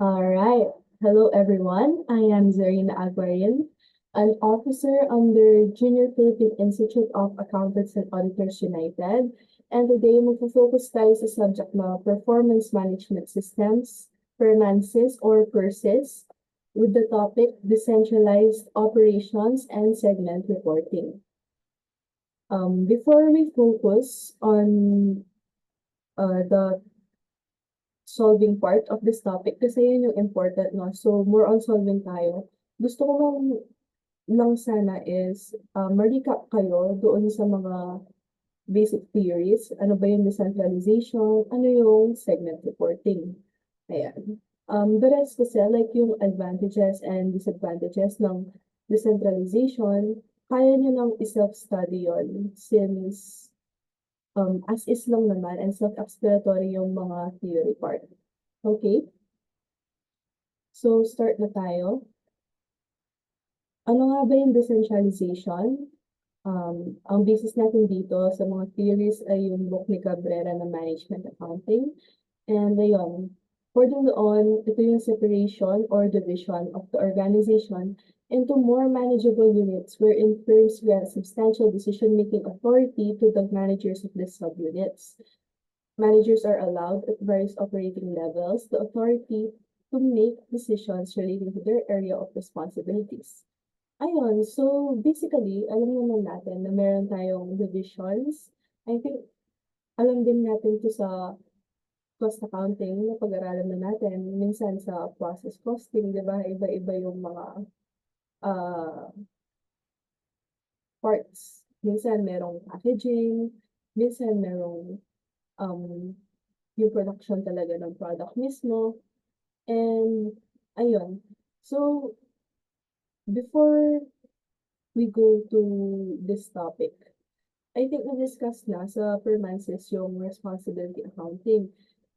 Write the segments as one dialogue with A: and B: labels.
A: All right. Hello, everyone. I am Zarina Aguarin, an officer under Junior Philippine Institute of Accountants and Auditors United. And today, magpo-focus tayo sa subject na Performance Management Systems, Permances or PERSYS, with the topic Decentralized Operations and Segment Reporting. Before we focus on the solving part of this topic kasi yun yung important, no? So, more on solving tayo. Gusto ko lang sana is ma-recap kayo doon sa mga basic theories. Ano ba yung decentralization? Ano yung segment reporting? Ayan. The rest kasi, like yung advantages and disadvantages ng decentralization, kaya nyo nang i-self-study yun since as is lang naman and self-explanatory yung mga theory part. Okay? So, start na tayo. Ano nga ba yung decentralization? Ang basis natin dito sa mga theories ay yung book ni Cabrera na Management Accounting. And ayun, according doon, ito yung separation or division of the organization into more manageable units wherein firms grant substantial decision-making authority to the managers of the subunits. Managers are allowed at various operating levels the authority to make decisions relating to their area of responsibilities. Ayun, so basically, alam naman natin na meron tayong divisions. I think alam din natin 'to sa cost accounting na pag-aralan na natin. Minsan sa process costing, 'di ba, iba-iba yung mga, ah, parts. Minsan merong packaging, minsan merong, um, yung production talaga ng product mismo, and ayun. So, before we go to this topic, I think na-discuss na sa Permances yung responsibility accounting.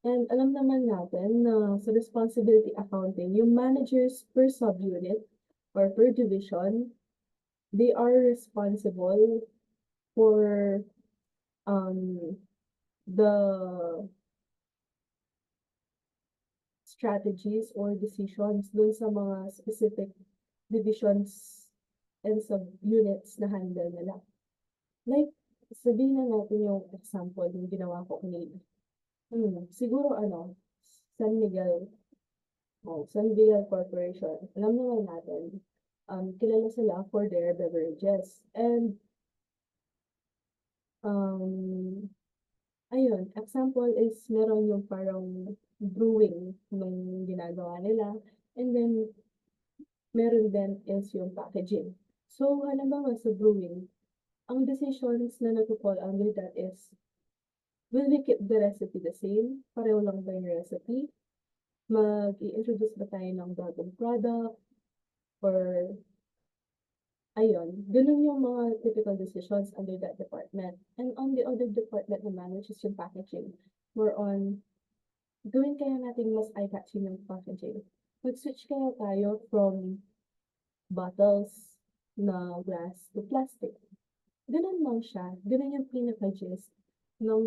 A: And alam naman natin na sa responsibility accounting, yung managers per subunit or per division, they are responsible for um, the strategies or decisions dun sa mga specific divisions and subunits na handle nila. Like, sabihin na natin yung example yung ginawa ko kanina. Siguro ano, San Miguel, San Miguel Corporation. Alam naman natin, kilala sila for their beverages. And, um, ayun, example is meron yung parang brewing nung ginagawa nila. And then, meron din is yung packaging. So, halimbawa sa brewing, ang decisions na nagpo-fall under that is, will we keep the recipe the same? Pareho lang ba yung recipe? Mag-i-introduce ba tayo ng bagong product? Or, ayun, ganun yung mga typical decisions under that department. And on the other department naman, which is yung packaging, more on, gawin kaya natin mas eye-catching yung packaging. Mag-switch kaya tayo from bottles na glass to plastic. Ganun lang siya. Ganun yung pinaka-gist ng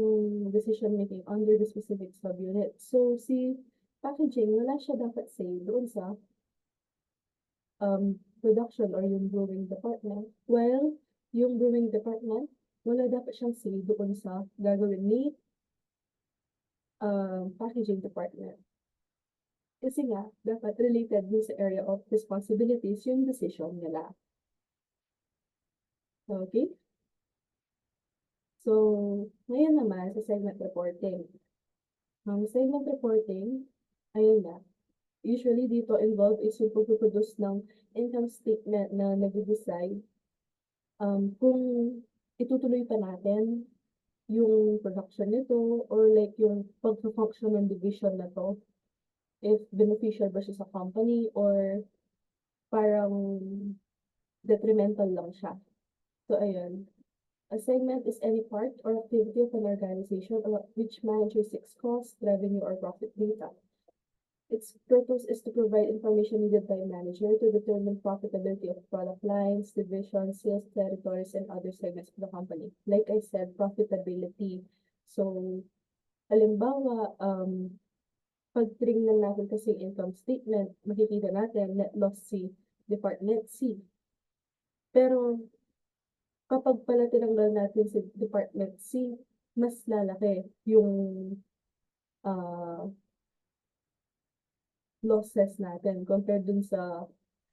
A: decision making under the specific subunit. So, si packaging, wala siya dapat say doon sa production or yung brewing department. Well, yung brewing department, wala dapat siyang say doon sa gagawin ni packaging department. Kasi nga, dapat related dun sa area of responsibilities yung decision nila. Okay? So, ngayon naman sa segment reporting. Segment reporting, ayun na. Usually dito involved is yung pagpo-produce ng income statement na nagde-decide kung itutuloy pa natin yung production nito or like yung pagfu-function ng division na 'to, if beneficial ba siya sa company or parang detrimental lang siya. So ayun, a segment is any part or activity of an organization which manages its cost, revenue, or profit data. Its purpose is to provide information needed by manager to determine profitability of product lines, divisions, sales territories, and other segments of the company. Like I said, profitability. So, halimbawa, pag tinignan natin kasi yung income statement, makikita natin net loss si Department C. Pero kapag pala tinanggal natin si Department C, mas lalaki yung ah, losses natin compared dun sa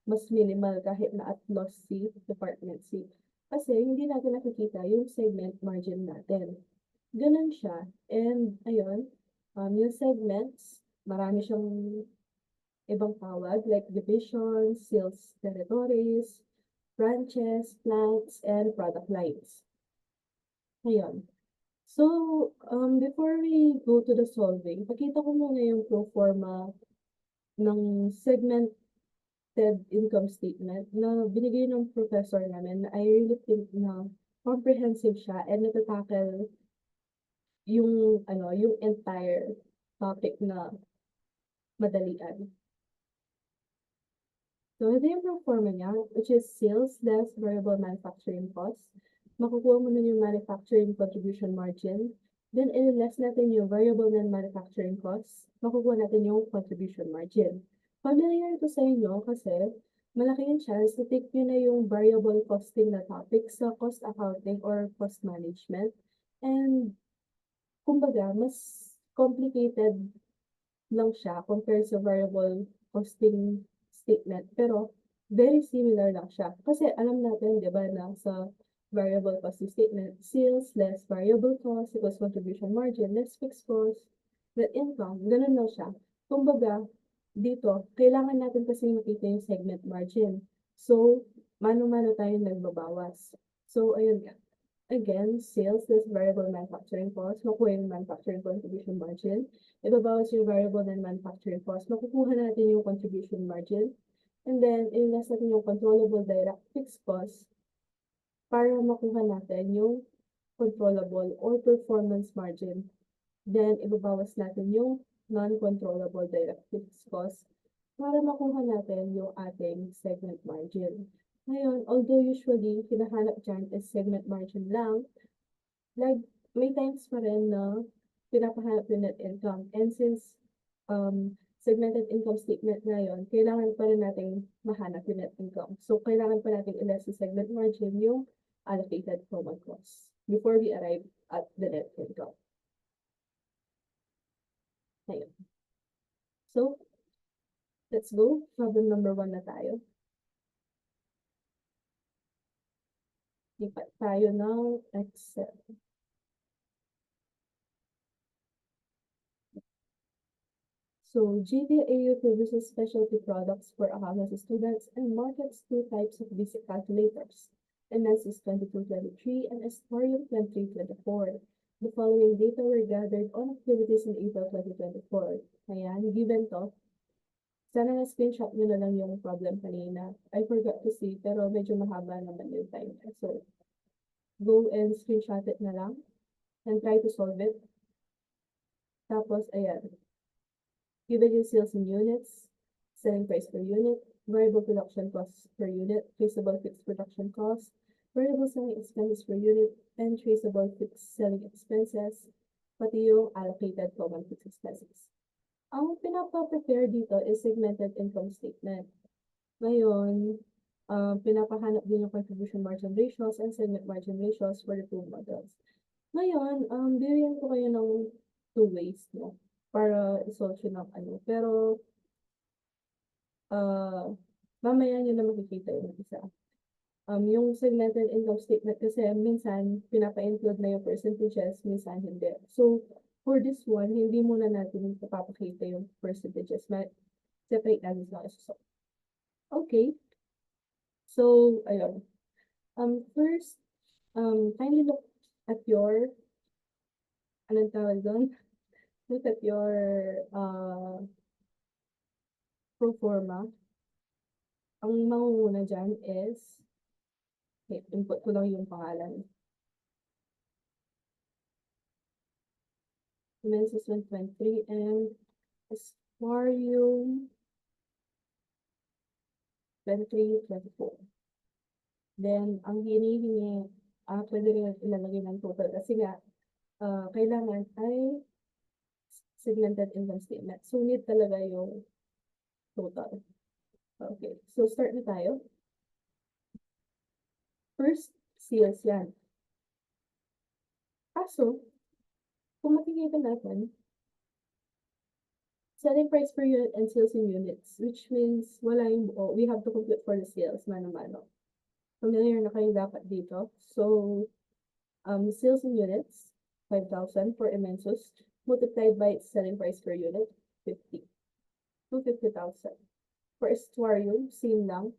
A: mas minimal kahit na at loss si Department C. Kasi hindi natin nakikita yung segment margin natin. Ganun siya. And ayun, yung segments, marami siyang ibang tawag like divisions, sales territories, branches, plants, and product lines. Ayun. So, before we go to the solving, pakita ko muna yung pro forma ng segmented income statement na binigay ng professor namin na I really think na comprehensive siya and nata-tackle yung yung entire topic na madalian. So, ito yung pro forma niya, which is sales less variable manufacturing costs. Makukuha mo na yung manufacturing contribution margin. Then, i-less natin yung variable non-manufacturing costs. Makukuha natin yung contribution margin. Familiar ito sa inyo kasi malaki yung chance na take nyo na yung variable costing na topic sa cost accounting or cost management. And, kumbaga, mas complicated lang siya compared sa variable costing statement. Pero, very similar lang siya. Kasi alam natin, di ba, na sa variable costing statement, sales less variable cost equals contribution margin less fixed cost, net income, ganun lang siya. Kumbaga, dito, kailangan natin kasi makita yung segment margin. So, mano-mano tayo nagbabawas. So, ayun nga. Again, sales less variable manufacturing cost, makuha yung manufacturing contribution margin. Ibabawas yung variable and manufacturing cost, makukuha natin yung contribution margin. And then, i-less natin yung controllable direct fixed cost para makuha natin yung controllable or performance margin. Then, ibabawas natin yung non-controllable direct fixed cost para makuha natin yung ating segment margin. Ngayon, although usually, hinahanap dyan is segment margin lang, like, may times pa rin na pinapahanap yung net income. And since segmented income statement na yun, kailangan pa rin natin mahanap yung net income. So, kailangan pa natin i-less sa segment margin yung allocated common costs before we arrive at the net income. Ayun. So, let's go. Problem number 1 na tayo. Lipat tayo ng Excel. So, GVAU produces specialty products for accountancy students and markets 2 types of basic calculators, MSIS 2223 and Estorium 2324. The following data were gathered on activities in April 2024. Ayan, given to. Sana na-screenshot nyo na lang yung problem kanina. I forgot to see, pero medyo mahaba naman yung time. So, go and screenshot it na lang and try to solve it. Tapos, ayan. Given yung sales in units, selling price per unit, variable production costs per unit, traceable fixed production costs, variable selling expenses per unit, and traceable fixed selling expenses, pati yung allocated common fixed expenses. Ang pinapa-prepare dito is segmented income statement. Ngayon, pinapahanap din yung contribution margin ratios and segment margin ratios for the two models. Ngayon, bigyan ko kayo ng 2 ways, no? Para i-solve yun ng ano. Pero, mamaya nyo na makikita yung isa. Yung segmented income statement kasi minsan pinapa-include na yung percentages, minsan hindi. So, for this one, hindi muna natin ipapakita yung percentages. Separate natin sila isa. Okay. So, ayun. First, kindly look at your, anong tawag doon? Look at your pro forma. Ang mangunguna dyan is, okay, input ko lang yung pangalan. Menses 123 and Estorium 2324. Then, ang hinihingi, pwede rin ilalagay ng total kasi nga, kailangan ay segmented income statement. So, need talaga yung total. Okay, so start na tayo. First, sales yan. Kaso, kung makikita natin, selling price per unit and sales in units, which means wala yung buo. We have to compute for the sales, mano-mano. Familiar na kayo dapat dito. So, sales in units, 5,000 for Imensus, multiplied by its selling price per unit, 50. 250,000. For Estuarium, same lang.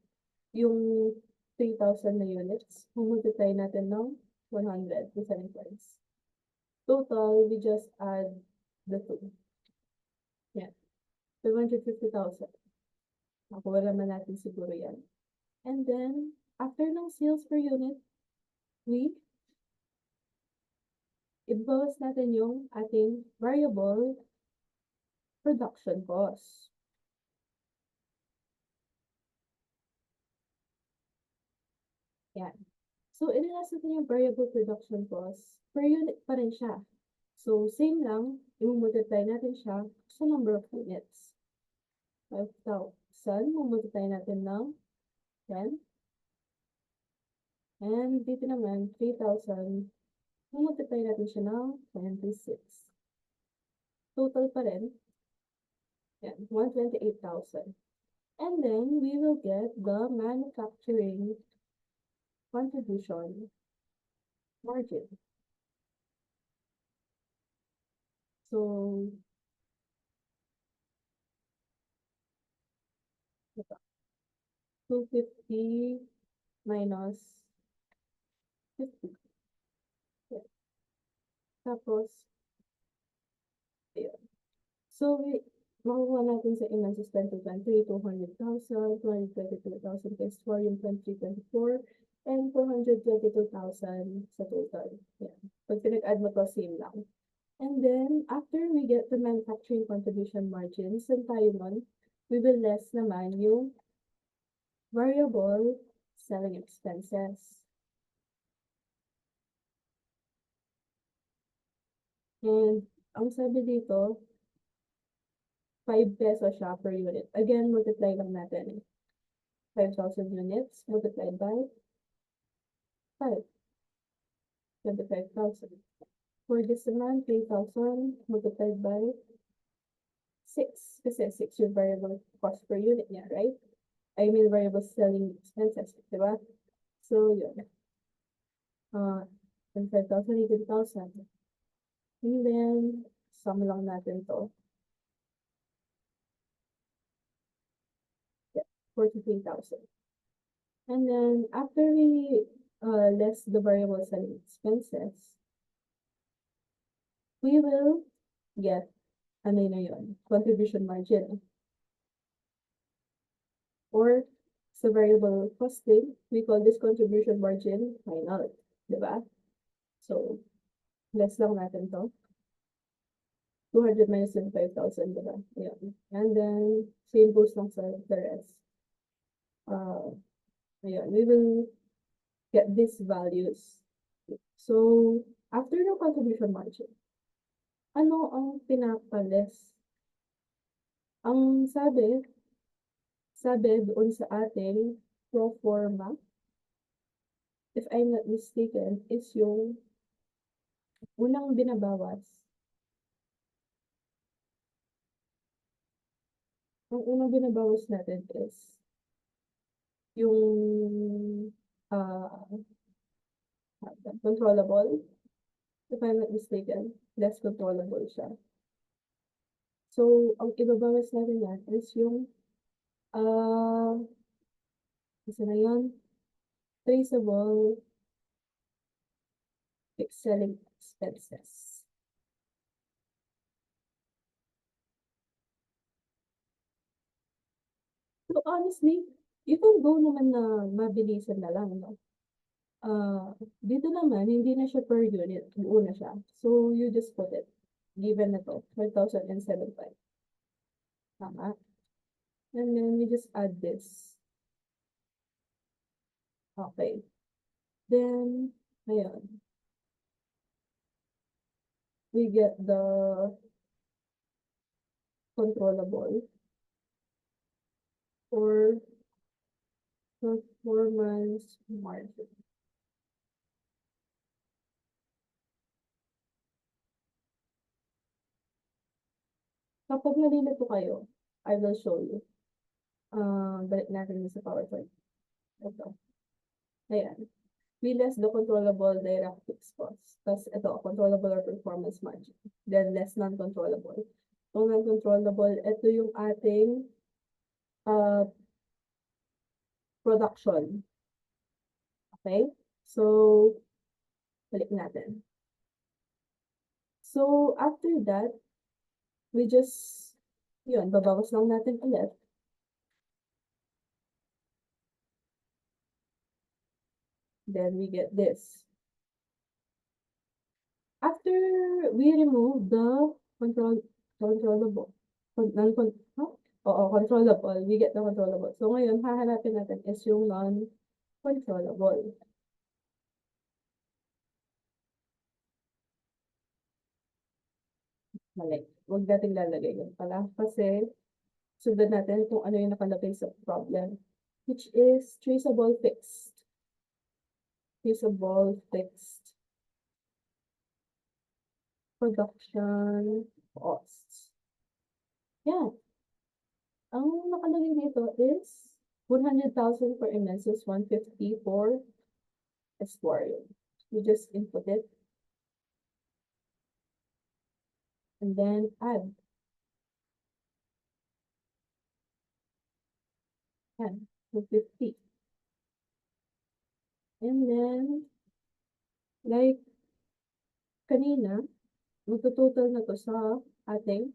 A: Yung 3,000 na units, multiply natin ng 100, the selling price. Total, we just add the two. Yan. 250,000. Nakuha naman natin siguro yan. And then, after ng sales per unit, ibabawas natin yung ating variable production cost. Yan. So, ililas natin yung variable production cost. Per unit pa rin siya. So, same lang, i-multiply natin siya sa number of units. 5,000, multiply natin ng 10. And dito naman, 3,000, multiply natin siya ng 26. Total pa rin, yan, 128,000. And then, we will get the manufacturing contribution margin. So, 250 minus 50. Yeah. Tapos, ayun. So, makukuha natin sa Imensus 2023, 200,000, 222,000 plus 4, yung 2324, and 422,000 sa total. Yan. Pag pinag-add mo to, same lang. And then, after we get the manufacturing contribution margin, saan tayo nun? We will less naman yung variable selling expenses. And ang sabi dito, 5 pesos siya per unit. Again, multiply lang natin. 5,000 units multiplied by 5. 25,000. For this naman, 3,000 multiplied by 6. Kasi 6 yung variable cost per unit niya, right? I mean, variable selling expenses, diba? So, yun. 25,000, 18,000. And then, sum lang natin to. 43,000. And then, after we less the variable selling expenses, we will get, ano na yun, contribution margin. Or, sa variable costing, we call this contribution margin final, diba? So, less lang natin to. 200 minus 25,000, diba? Ayan. And then, same goes lang sa the rest. Ayan, we will get these values. So, after the contribution margin, ano ang pinapales? Ang sabi doon sa ating pro forma, if I'm not mistaken, is yung unang binabawas. Ang unang binabawas natin is yung controllable. If I'm not mistaken, less controllable siya. So, ang ibabawas natin yan is yung isa na yun, traceable fixed selling expenses. So, honestly, you can go naman na mabilisan na lang, no? Dito naman, hindi na siya per unit, buo na siya. So, you just put it, given na to, 5,075. Tama. And then, we just add this. Okay. Then, ayun. We get the controllable or performance margin. Kapag nalilito kayo, I will show you. Balik natin sa PowerPoint. Ito. Ayan. We less the controllable direct fixed costs. Tapos ito, controllable or performance margin. Then less non-controllable. Kung non-controllable, ito yung ating production. Okay? So, balik natin. So, after that, we just, yun, babawas lang natin ulit. Then we get this. After we remove the controllable, controllable, we get the controllable. So ngayon, hahanapin natin is yung non-controllable. Mali. Huwag natin lalagay yun pala. Kasi, sundan natin kung ano yung nakalagay sa problem. Which is traceable fixed. Traceable fixed production costs. Yan. Ang nakalagay dito is 100,000 for Imensus, 150 for Esquarium. You just input it and then add. Yan, 250. And then, like kanina, magto-total na to sa ating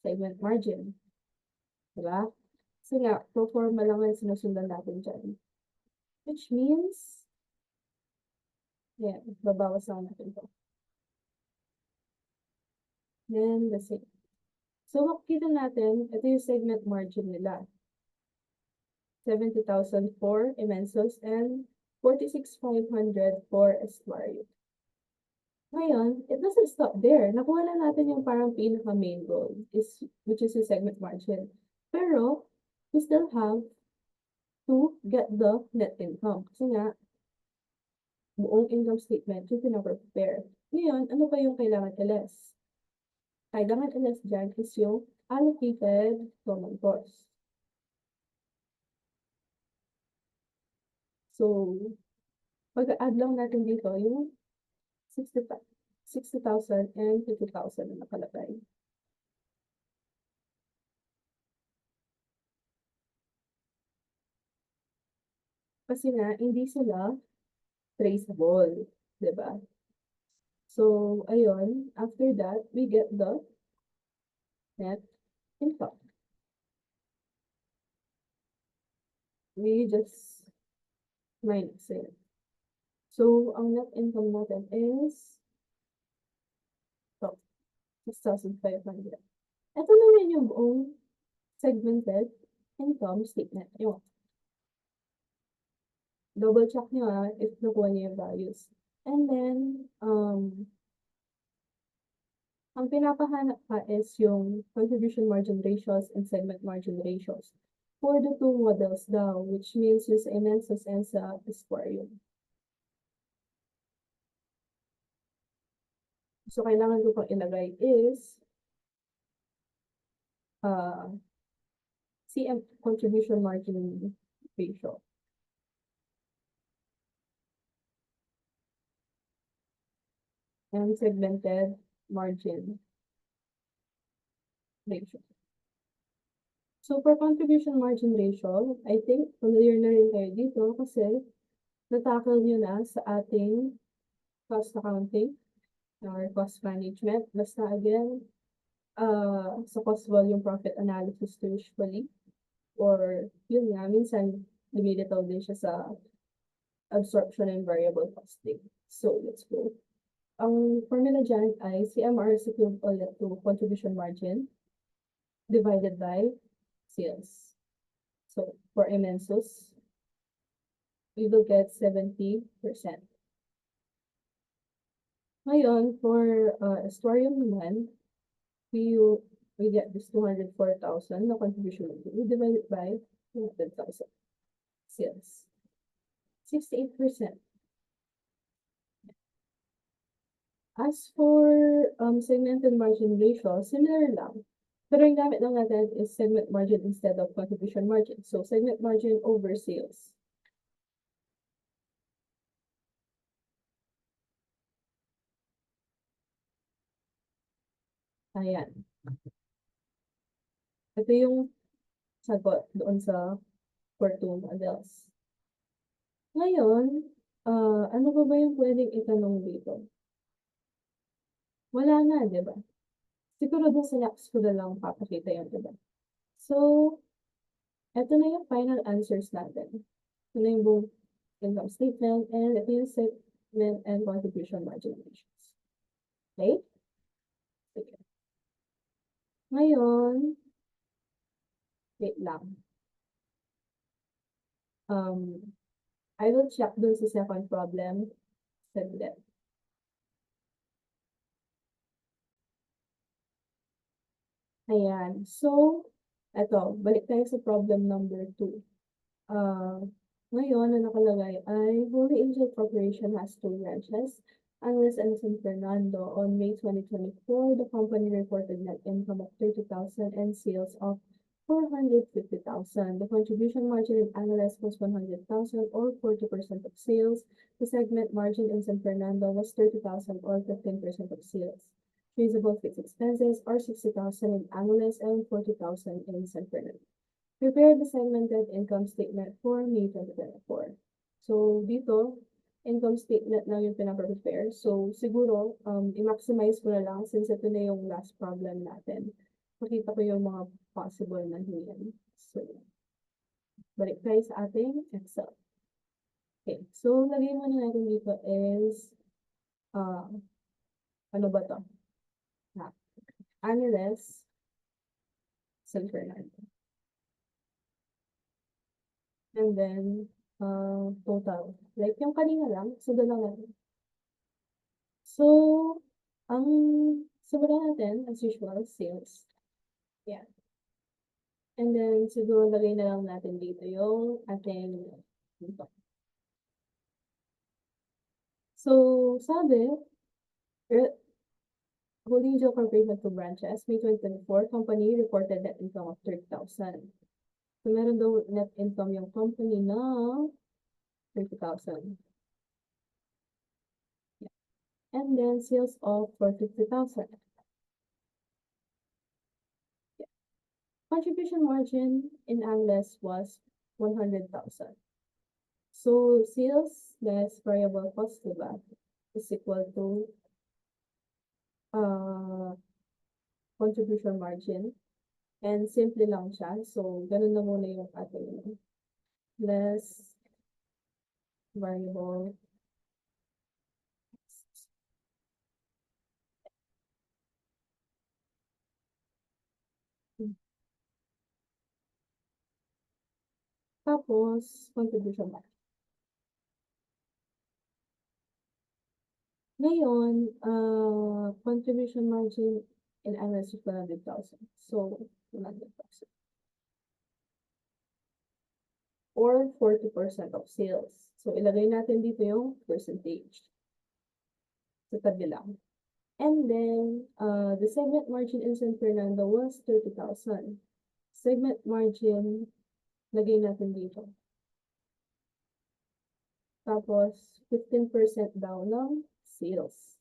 A: segment margin. Diba? Kasi nga, pro forma lang ang sinusundan natin dyan. Which means, yeah, babawas lang natin to. Then, the same. So, makikita natin, ito yung segment margin nila. 70,000 for Imensus and 46,500 for Esquarium. Ngayon, it doesn't stop there. Nakuha na natin yung parang pinaka-main goal, which is yung segment margin. Pero, we still have to get the net income. Kasi nga, buong income statement yung pinaprepare. Ngayon, ano ba yung kailangan i-less? Kailangan i-less dyan is yung allocated common cost. So, pag-add lang natin dito yung 60,000 and 50,000 na nakalagay. Kasi nga, hindi sila traceable, diba? So, ayun, after that, we get the net income. We just minus it. So, ang net income natin is 6,500. Ito naman yung buong segmented income statement nyo. Double check nyo if nakuha nyo yung values. And then, ang pinapahanap pa is yung contribution margin ratios and segment margin ratios for the two models daw, which means yung sa Imensus and sa Esquarium. So, kailangan ko pang ilagay is CM contribution margin ratio. And segmented margin ratio. So, for contribution margin ratio, I think familiar na rin kayo dito kasi natakal nyo na sa ating cost accounting or cost management. Basta again, sa cost volume profit analysis usually, or yun nga, minsan lumilitaw din siya sa absorption and variable costing. So, let's go. Ang formula dyan ay CMR is equivalent to contribution margin divided by sales. So, for Imensus, we will get 70%. Ngayon, for Esquarium naman, we get this 204,000 na contribution. We divide it by 200,000 sales. 68%. As for segmented margin ratio, similar lang. Pero yung gamit lang natin is segment margin instead of contribution margin. So, segment margin over sales. Ayan. Ito yung sagot doon sa Fortune Adels. Ngayon, ano ba yung pwedeng itanong dito? Wala na, di ba? Siguro doon sa next ko na lang papakita yun, di ba? So, eto na yung final answers natin. Ito na yung buong income statement, and ito yung segment and contribution margin ratios. Okay? Sige. Ngayon, wait lang. I will check dun sa second problem. Saglit. Ayan. So, eto, balik tayo sa problem number 2. Ngayon, na nakalagay ay Holy Angel Corporation has 2 branches. Angeles and San Fernando. On May 2024, the company reported net income of 30,000 and sales of 450,000. The contribution margin in Angeles was 100,000 or 40% of sales. The segment margin in San Fernando was 30,000 or 15% of sales. Feasible fixed expenses are 60,000 in Angeles and 40,000 in San Fernando. Prepare the segmented income statement for May 2024. So, dito, income statement lang yung pinaprepare. So, siguro, i-maximize ko na lang since ito na yung last problem natin. Makita ko yung mga possible na hinyan. So, balik tayo sa ating Excel. Okay, so, lagay muna natin dito is, ano ba to? Angeles, San Fernando. And then, total. Like yung kanina lang, so doon lang natin. So, ang simulan natin, as usual, sales. Yeah. And then, siguro lagay na lang natin dito yung ating dito. So, sabi, Holy Angel Corporation to branches, May 2024, company reported net income of 30,000. So, meron daw net income yung company na 30,000. Yeah. And then, sales of 450,000. Yeah. Contribution margin in Angeles was 100,000. So, sales less variable cost, diba, is equal to contribution margin. And simple lang siya. So, ganun na muna yung ating less variable cost. Tapos, contribution margin. Ngayon, contribution margin in Angeles is 100,000. So, 100,000. Or 40% of sales. So, ilagay natin dito yung percentage. Sa tabi lang. And then, the segment margin in San Fernando was 30,000. Segment margin, lagay natin dito. Tapos, 15% daw ng sales.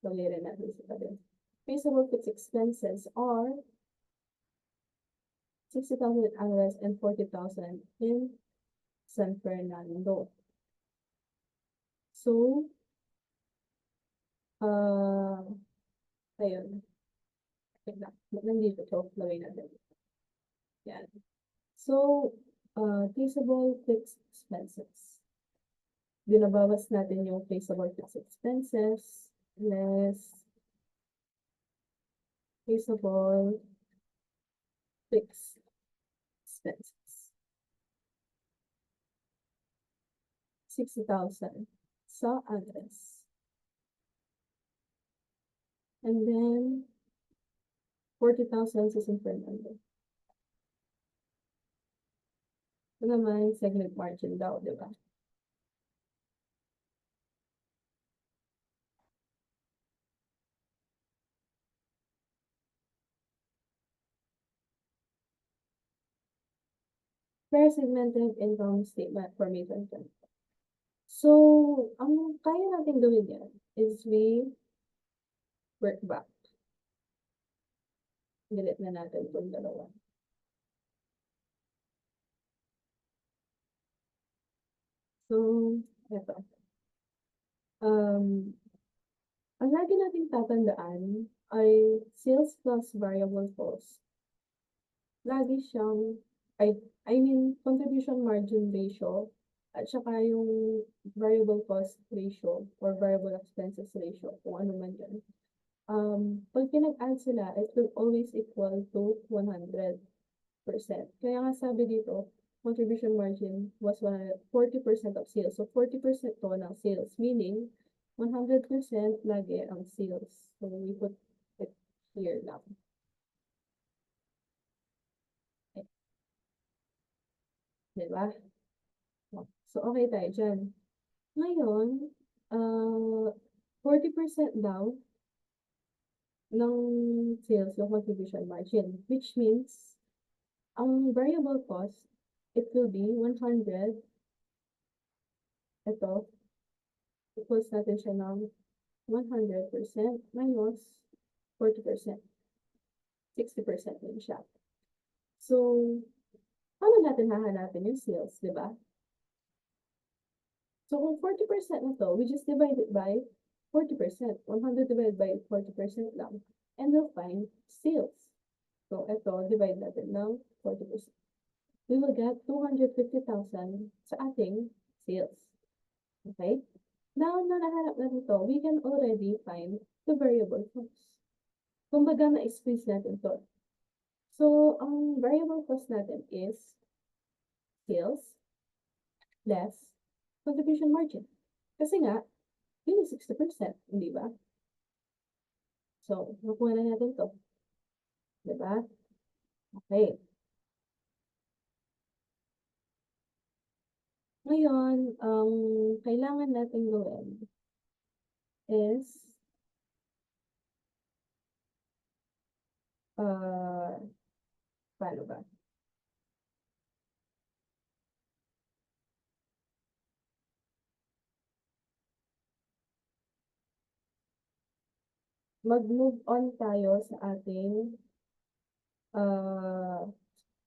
A: Lagay rin natin sa tabi. Feasible fixed expenses are 60,000 in Angeles and 40,000 in San Fernando. So, ayun. Nandito to, lagay natin. Yan. So, feasible fixed expenses. Binabawas natin yung feasible fixed expenses less feasible fixed expenses. 60,000 sa Angeles. And then, 40,000 sa San Fernando. Ito naman, segment margin daw, di ba? Per segmented income statement formation. So, ang kaya natin gawin yan is we work back. Delete na natin itong dalawa. So, eto. Ang lagi nating tatandaan ay sales plus variable cost. Lagi siyang, I mean, contribution margin ratio at saka yung variable cost ratio or variable expenses ratio, kung ano man yan. Pag pinag-add sila, it will always equal to 100%. Kaya nga sabi dito, contribution margin was 40% of sales. So 40% to ng sales, meaning 100% lagi ang sales. So we put it here lang. Okay. Diba? So okay tayo dyan. Ngayon, 40% daw ng sales yung contribution margin, which means ang variable cost, it will be 100. Ito, equals natin siya ng 100% minus 40%. 60% din siya. So, paano natin hahanapin yung sales, di ba? So, kung 40% na to, we just divide it by 40%. 100 divided by 40% lang. And we'll find sales. So, ito, divide natin ng 40%. We will get 250,000 sa ating sales. Okay? Now, na nahanap natin to, we can already find the variable cost. Kumbaga, na-squeeze natin to. So, ang variable cost natin is sales less contribution margin. Kasi nga, yun is 60%, hindi ba? So, nakuha na natin to. Diba? Okay. Ngayon, ang kailangan natin gawin is paano ba? Mag-move on tayo sa ating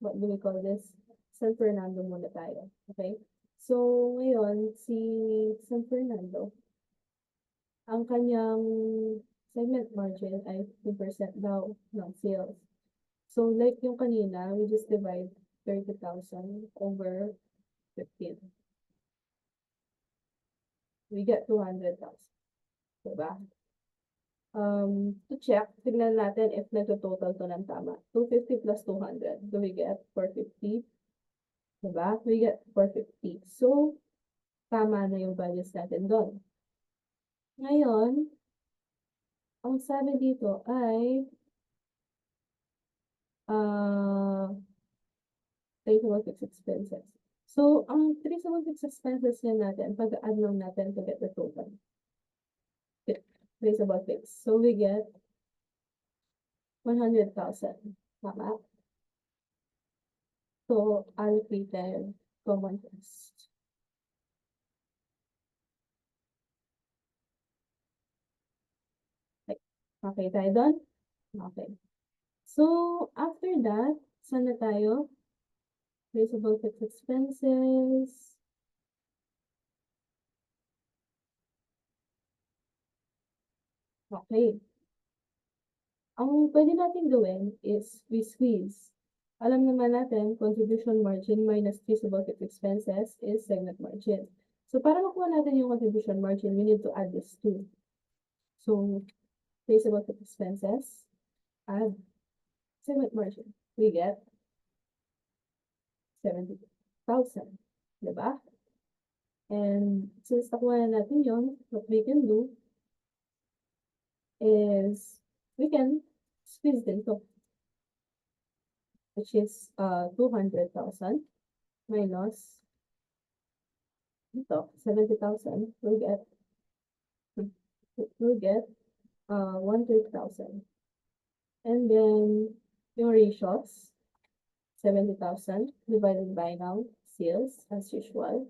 A: what do we call this? San Fernando muna tayo. Okay? So, ngayon, si San Fernando, ang kanyang segment margin ay 2% daw ng sales. So, like yung kanina, we just divide 30,000 over 15. We get 200,000. Diba? To check, tignan natin if nagto-total to ng tama. 250 plus 200. Do we get 450? Diba? We get 450. So, tama na yung values natin doon. Ngayon, ang sabi dito ay traceable fixed expenses. So, ang traceable fixed expenses niya natin, pag-add lang natin to get the total. Traceable fixed. So, we get 100,000. Tama? So, allocated common cost. Okay tayo doon? Okay. So, after that, saan na tayo? Traceable fixed expenses. Okay. Ang pwede natin gawin is we squeeze. Alam naman natin, contribution margin minus traceable fixed expenses is segment margin. So, para makuha natin yung contribution margin, we need to add this two. So, traceable fixed expenses, add segment margin. We get 70,000. Diba? And since nakuha na natin yun, what we can do is we can squeeze din to. which is 200,000 minus ito, 70,000, we'll get 130,000. And then yung ratios, 70,000 divided by now sales as usual.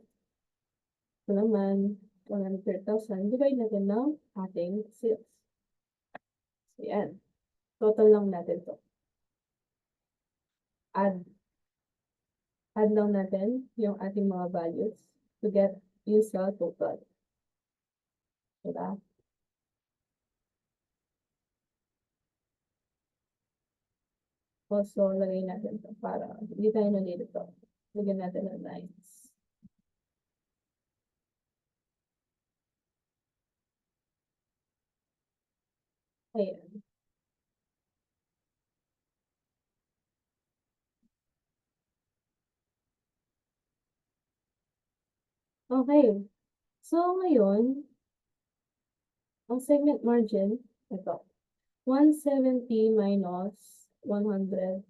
A: Ito naman, 130,000, divide natin ng ating sales. So, yan. Total lang natin to. Add lang natin yung ating mga values to get yung sale total. Diba? Also, lagay natin to para hindi tayo nalilito. Lagyan natin ng lines. Ayan. Okay. So, ngayon, ang segment margin, ito. 170 minus 100,000.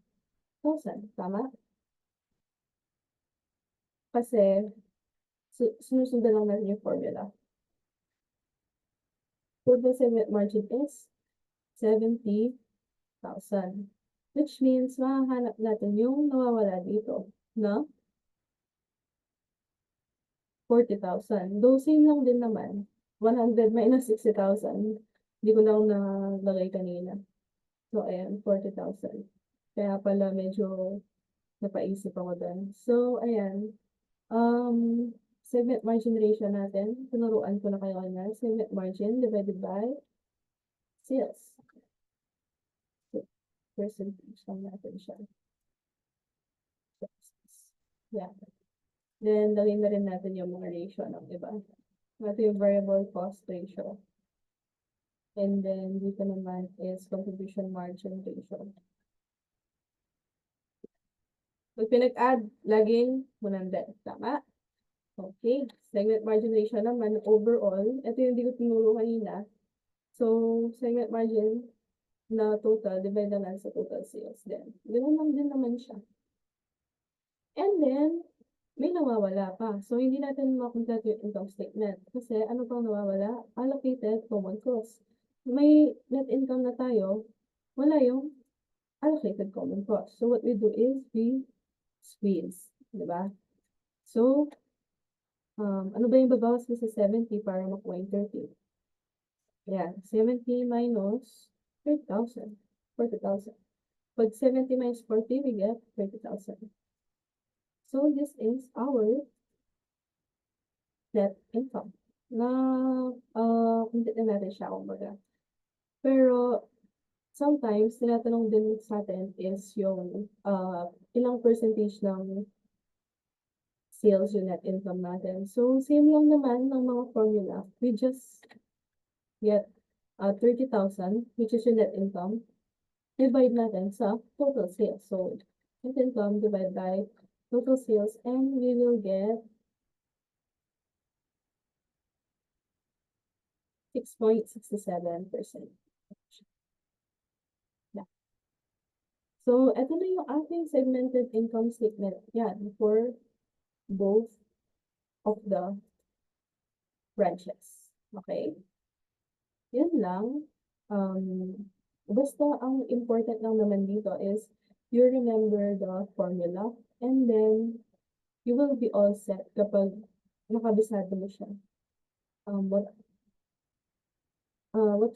A: Tama? Kasi, sinusundan lang natin yung formula. Total segment margin is 70,000. Which means, mahahanap natin yung nawawala dito na 40,000. Though same lang din naman. 100 minus 60,000. Hindi ko lang nalagay kanina. So, ayan, 40,000. Kaya pala medyo napaisip ako doon. So, ayan. Segment margin ratio natin. Tinuruan ko na kayo kanina. Segment margin divided by sales. So, percentage lang natin siya. Yeah. Then, lagyan na rin natin yung mga ratio ng iba. Ito yung variable cost ratio. And then, dito naman is contribution margin ratio. Pag pinag-add, laging 100. Tama? Okay. Segment margin ratio naman, overall, ito yung hindi ko tinuro kanina. So, segment margin na total, divide na lang sa total sales din. Ganun lang din naman siya. And then, may nawawala pa. So, hindi natin makompleto yung income statement. Kasi, ano pang nawawala? Allocated common costs. May net income na tayo, wala yung allocated common costs. So, what we do is, we squeeze. Diba? So, ano ba yung babawas ko sa 70 para makuha yung 30? Yan, 70 minus 30,000. 40,000. Pag 70 minus 40, we get 30,000. So, this is our net income. Na, hindi na natin siya, kumbaga. Pero, sometimes, tinatanong din sa atin is yung ilang percentage ng sales yung net income natin. So, same lang naman ng mga formula. We just get 30,000, which is yung net income. Divide natin sa total sales. So, net income divided by total sales, and we will get 6.67%. Yeah. So, ito na yung ating segmented income statement. Yan, for both of the branches. Okay? Yun lang. Basta ang important lang naman dito is you remember the formula, and then you will be all set kapag nakabisado mo siya. What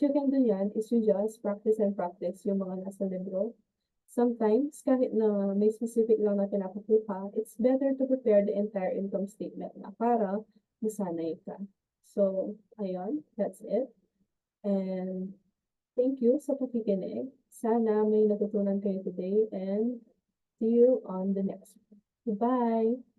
A: you can do yan is you just practice and practice yung mga nasa libro. Sometimes, kahit na may specific lang na pinapakuha, it's better to prepare the entire income statement na para masanay ka. So, ayun, that's it. And thank you sa pakikinig. Sana may natutunan kayo today, and see you on the next one. Goodbye!